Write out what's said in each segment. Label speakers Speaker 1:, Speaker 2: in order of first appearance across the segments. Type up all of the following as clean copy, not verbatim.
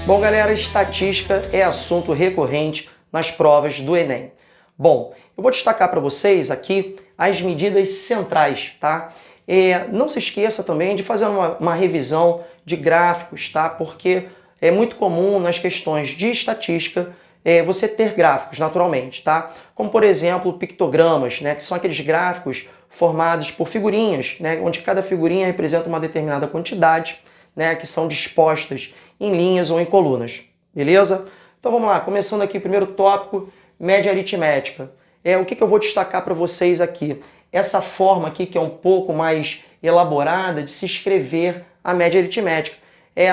Speaker 1: Bom, galera, estatística é assunto recorrente nas provas do Enem. Bom, eu vou destacar para vocês aqui as medidas centrais, tá? Não se esqueça também de fazer uma revisão de gráficos, tá? Porque é muito comum nas questões de estatística você ter gráficos, naturalmente, tá? Como, por exemplo, pictogramas, né? Que são aqueles gráficos formados por figurinhas, né? Onde cada figurinha representa uma determinada quantidade, né? Que são dispostas em linhas ou em colunas, beleza? Então vamos lá, começando aqui o primeiro tópico, média aritmética. O que eu vou destacar para vocês aqui? Essa forma aqui que é um pouco mais elaborada de se escrever a média aritmética.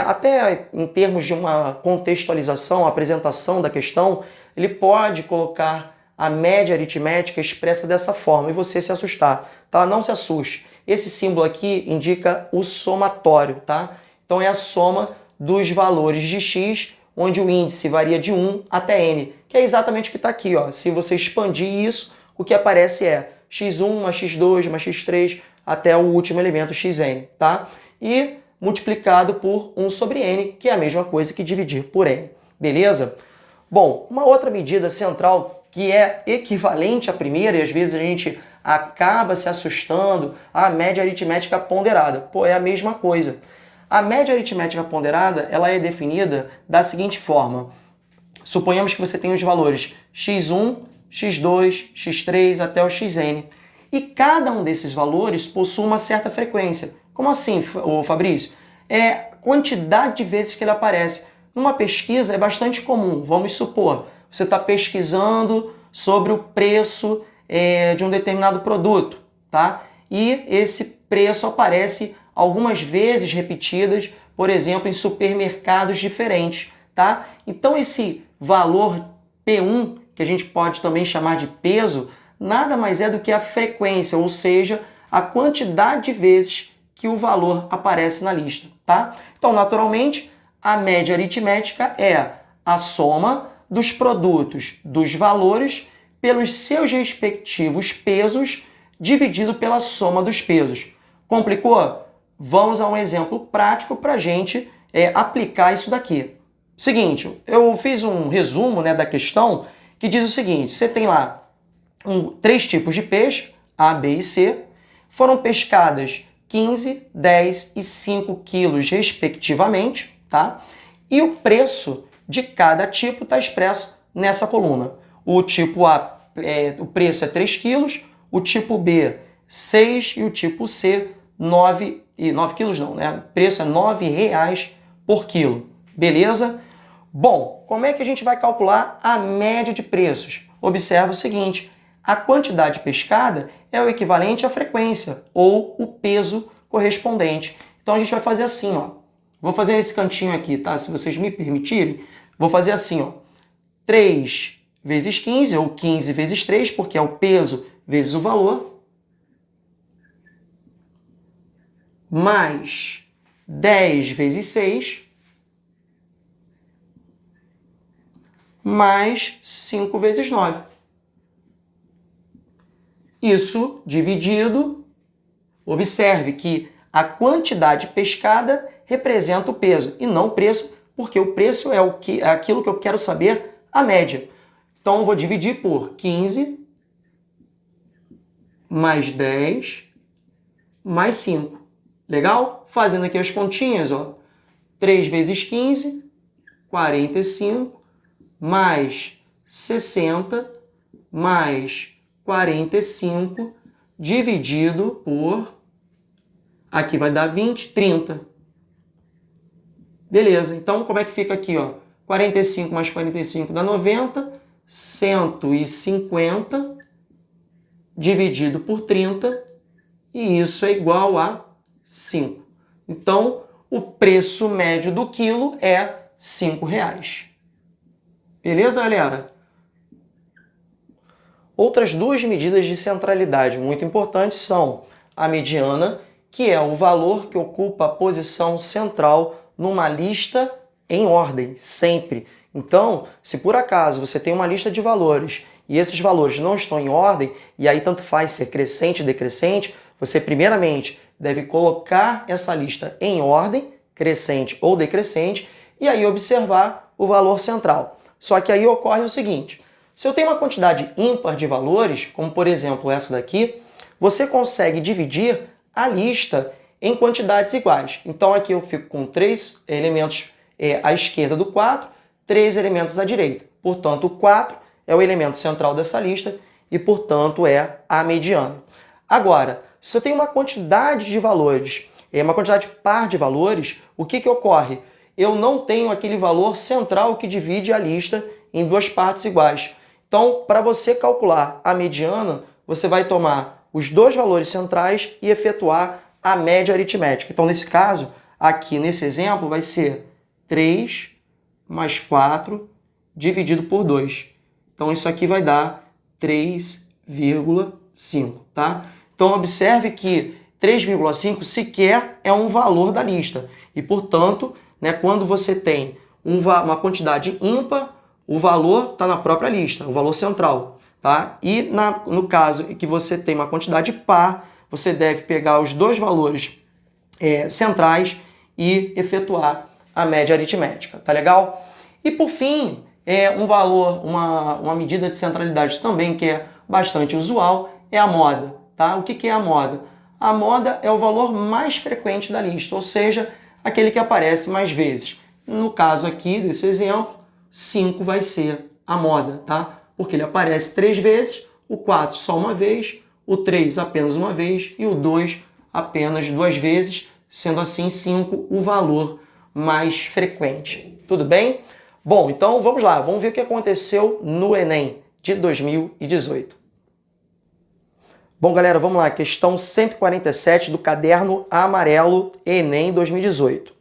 Speaker 1: Até em termos de uma contextualização, apresentação da questão, ele pode colocar a média aritmética expressa dessa forma e você se assustar, tá? Não se assuste. Esse símbolo aqui indica o somatório, tá? Então é a soma dos valores de x, onde o índice varia de 1 até n, que é exatamente o que está aqui, ó. Se você expandir isso, o que aparece é x1 mais x2 mais x3 até o último elemento xn, tá? E multiplicado por 1 sobre n, que é a mesma coisa que dividir por n, beleza? Bom, uma outra medida central que é equivalente à primeira, e às vezes a gente acaba se assustando, a média aritmética ponderada. Pô, é a mesma coisa. A média aritmética ponderada, ela é definida da seguinte forma. Suponhamos que você tem os valores x1, x2, x3 até o xn. E cada um desses valores possui uma certa frequência. Como assim, Fabrício? É a quantidade de vezes que ele aparece. Numa pesquisa é bastante comum. Vamos supor, você está pesquisando sobre o preço de um determinado produto, tá? E esse preço aparece algumas vezes repetidas, por exemplo, em supermercados diferentes, tá? Então esse valor P1, que a gente pode também chamar de peso, nada mais é do que a frequência, ou seja, a quantidade de vezes que o valor aparece na lista, tá? Então, naturalmente, a média aritmética é a soma dos produtos dos valores pelos seus respectivos pesos dividido pela soma dos pesos. Complicou? Vamos a um exemplo prático para a gente aplicar isso daqui. Seguinte, eu fiz um resumo, né, da questão que diz o seguinte: você tem lá 3 tipos de peixe, A, B e C, foram pescadas 15, 10 e 5 quilos respectivamente, tá? E o preço de cada tipo está expresso nessa coluna. O tipo A, o preço é 3 quilos, o tipo B, 6 e o tipo C, 9 quilos não, né? O preço é R$9 por quilo, beleza? Bom, como é que a gente vai calcular a média de preços? Observa o seguinte, a quantidade pescada é o equivalente à frequência, ou o peso correspondente. Então a gente vai fazer assim, ó. Vou fazer esse cantinho aqui, tá? Se vocês me permitirem, vou fazer assim, ó. 3 vezes 15, ou 15 vezes 3, porque é o peso vezes o valor, mais 10 vezes 6, mais 5 vezes 9. Isso dividido, observe que a quantidade pescada representa o peso e não o preço, porque o preço é aquilo que eu quero saber, a média. Então eu vou dividir por 15 mais 10 mais 5. Legal? Fazendo aqui as continhas, ó. 3 vezes 15, 45, mais 60, mais 45, dividido por... Aqui vai dar 20, 30. Beleza, então como é que fica aqui, ó? 45 mais 45 dá 90, 150, dividido por 30, e isso é igual a 5. Então, o preço médio do quilo é R$5. Beleza, galera? Outras duas medidas de centralidade muito importantes são a mediana, que é o valor que ocupa a posição central numa lista em ordem, sempre. Então, se por acaso você tem uma lista de valores e esses valores não estão em ordem, e aí tanto faz ser crescente ou decrescente, você primeiramente deve colocar essa lista em ordem, crescente ou decrescente, e aí observar o valor central. Só que aí ocorre o seguinte, se eu tenho uma quantidade ímpar de valores, como por exemplo essa daqui, você consegue dividir a lista em quantidades iguais. Então aqui eu fico com 3 elementos à esquerda do 4, 3 elementos à direita. Portanto, o 4 é o elemento central dessa lista e, portanto, é a mediana. Agora, se eu tenho uma quantidade de valores, uma quantidade par de valores, o que ocorre? Eu não tenho aquele valor central que divide a lista em duas partes iguais. Então, para você calcular a mediana, você vai tomar os dois valores centrais e efetuar a média aritmética. Então, nesse caso, aqui nesse exemplo, vai ser 3 mais 4 dividido por 2. Então, isso aqui vai dar 3,5, tá? Então, observe que 3,5 sequer é um valor da lista. E, portanto, né, quando você tem uma quantidade ímpar, o valor está na própria lista, o valor central. Tá? E no caso em que você tem uma quantidade par, você deve pegar os dois valores centrais e efetuar a média aritmética. Tá legal? E por fim, um valor, uma medida de centralidade também que é bastante usual, é a moda. Tá? O que é a moda? A moda é o valor mais frequente da lista, ou seja, aquele que aparece mais vezes. No caso aqui desse exemplo, 5 vai ser a moda, tá? Porque ele aparece 3 vezes, o 4 só uma vez, o 3 apenas uma vez e o 2 apenas 2 vezes, sendo assim 5 o valor mais frequente. Tudo bem? Bom, então vamos lá, vamos ver o que aconteceu no Enem de 2018. Bom, galera, vamos lá, questão 147 do caderno amarelo Enem 2018.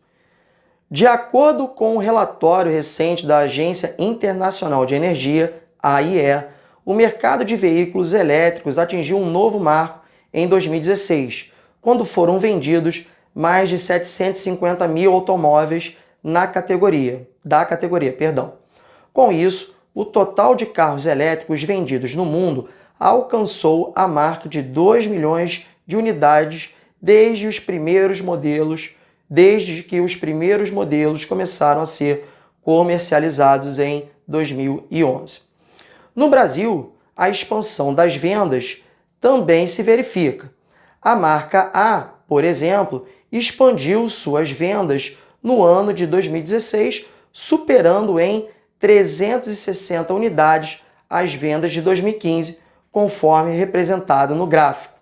Speaker 1: De acordo com o relatório recente da Agência Internacional de Energia, AIE, o mercado de veículos elétricos atingiu um novo marco em 2016, quando foram vendidos mais de 750 mil automóveis da categoria. Com isso, o total de carros elétricos vendidos no mundo alcançou a marca de 2 milhões de unidades desde que os primeiros modelos começaram a ser comercializados em 2011. No Brasil, a expansão das vendas também se verifica. A marca A, por exemplo, expandiu suas vendas no ano de 2016, superando em 360 unidades as vendas de 2015, conforme representado no gráfico.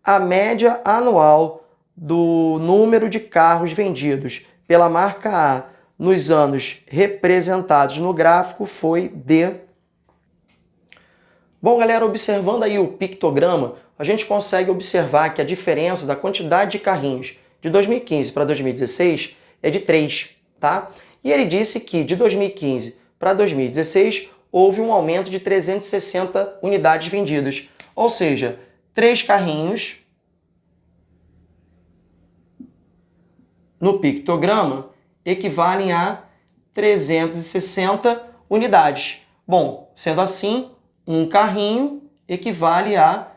Speaker 1: A média anual do número de carros vendidos pela marca A nos anos representados no gráfico foi de... Bom, galera, observando aí o pictograma, a gente consegue observar que a diferença da quantidade de carrinhos de 2015 para 2016 é de 3, tá? E ele disse que de 2015 para 2016 houve um aumento de 360 unidades vendidas, ou seja, 3 carrinhos no pictograma equivalem a 360 unidades. Bom, sendo assim, um carrinho equivale a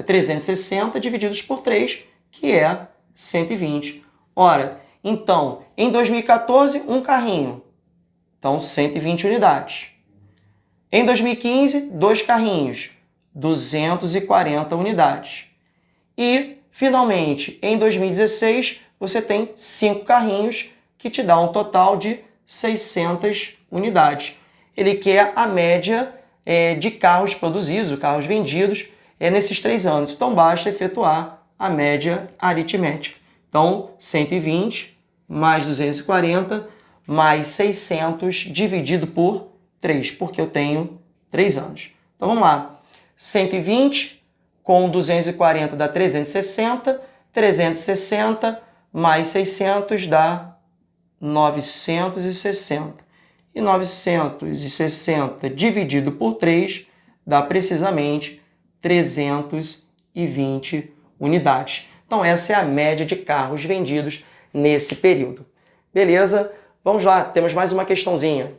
Speaker 1: 360 divididos por 3, que é 120. Ora, então, em 2014, um carrinho. Então, 120 unidades. Em 2015, 2 carrinhos. 240 unidades. E, finalmente, em 2016, você tem 5 carrinhos, que te dá um total de 600 unidades. Ele quer a média de carros produzidos, carros vendidos, nesses 3 anos. Então, basta efetuar a média aritmética. Então, 120 mais 240 mais 600 dividido por 3, porque eu tenho 3 anos. Então, vamos lá. 120 com 240 dá 360, 360 mais 600 dá 960. E 960 dividido por 3 dá precisamente 320 unidades. Então essa é a média de carros vendidos nesse período. Beleza? Vamos lá, temos mais uma questãozinha.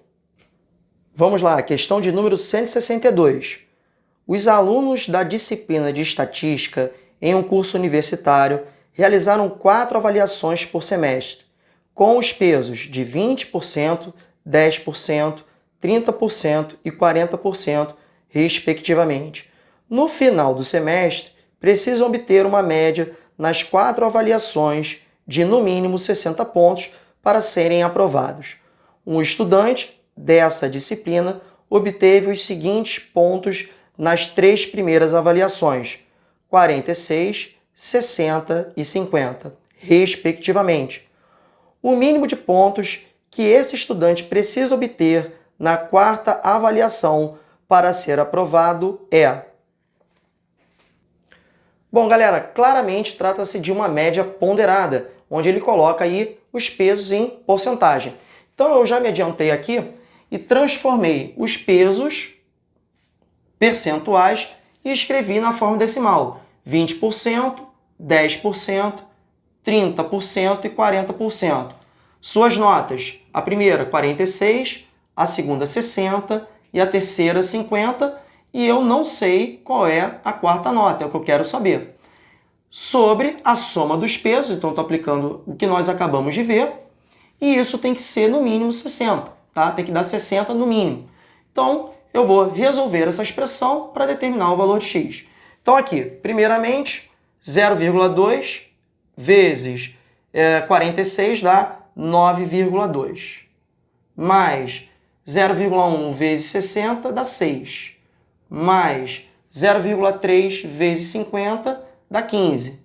Speaker 1: Vamos lá, questão de número 162. Os alunos da disciplina de estatística em um curso universitário realizaram 4 avaliações por semestre. com os pesos de 20%, 10%, 30% e 40%, respectivamente. No final do semestre, precisam obter uma média nas 4 avaliações de no mínimo 60 pontos para serem aprovados. Um estudante dessa disciplina obteve os seguintes pontos nas 3 primeiras avaliações, 46, 60 e 50, respectivamente. O mínimo de pontos que esse estudante precisa obter na 4ª avaliação para ser aprovado é... Bom, galera, claramente trata-se de uma média ponderada, onde ele coloca aí os pesos em porcentagem. Então, eu já me adiantei aqui e transformei os pesos percentuais e escrevi na forma decimal. 20%, 10%, 30% e 40%. Suas notas, a primeira 46, a segunda 60 e a terceira 50, e eu não sei qual é a 4ª nota, é o que eu quero saber. Sobre a soma dos pesos, então estou aplicando o que nós acabamos de ver, e isso tem que ser no mínimo 60, tá? Tem que dar 60 no mínimo. Então, eu vou resolver essa expressão para determinar o valor de x. Então aqui, primeiramente, 0,2 vezes 46 dá 9,2. Mais 0,1 vezes 60 dá 6. Mais 0,3 vezes 50 dá 15.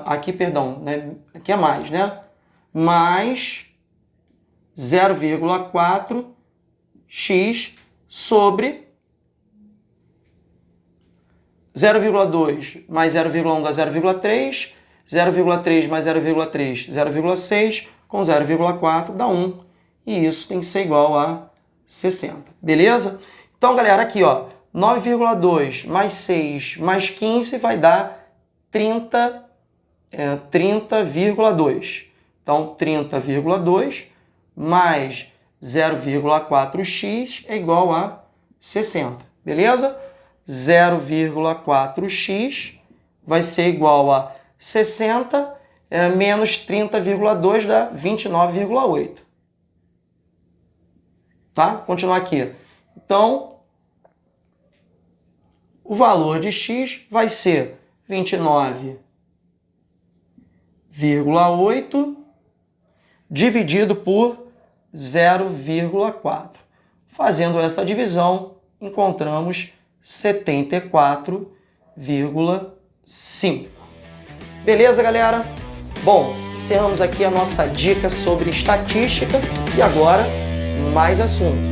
Speaker 1: Aqui, perdão, né? Aqui é mais, né? Mais 0,4x sobre 0,2 mais 0,1 dá 0,3, 0,3 mais 0,3, 0,6, com 0,4 dá 1. E isso tem que ser igual a 60, beleza? Então, galera, aqui, ó, 9,2 mais 6 mais 15 vai dar 30,2. Então, 30,2 mais 0,4x é igual a 60, beleza? 0,4x vai ser igual a 60 menos 30,2 dá 29,8. Tá? Continuar aqui. Então, o valor de x vai ser 29,8 dividido por 0,4. Fazendo essa divisão, encontramos 74,5. Beleza, galera? Bom, encerramos aqui a nossa dica sobre estatística e agora mais assunto.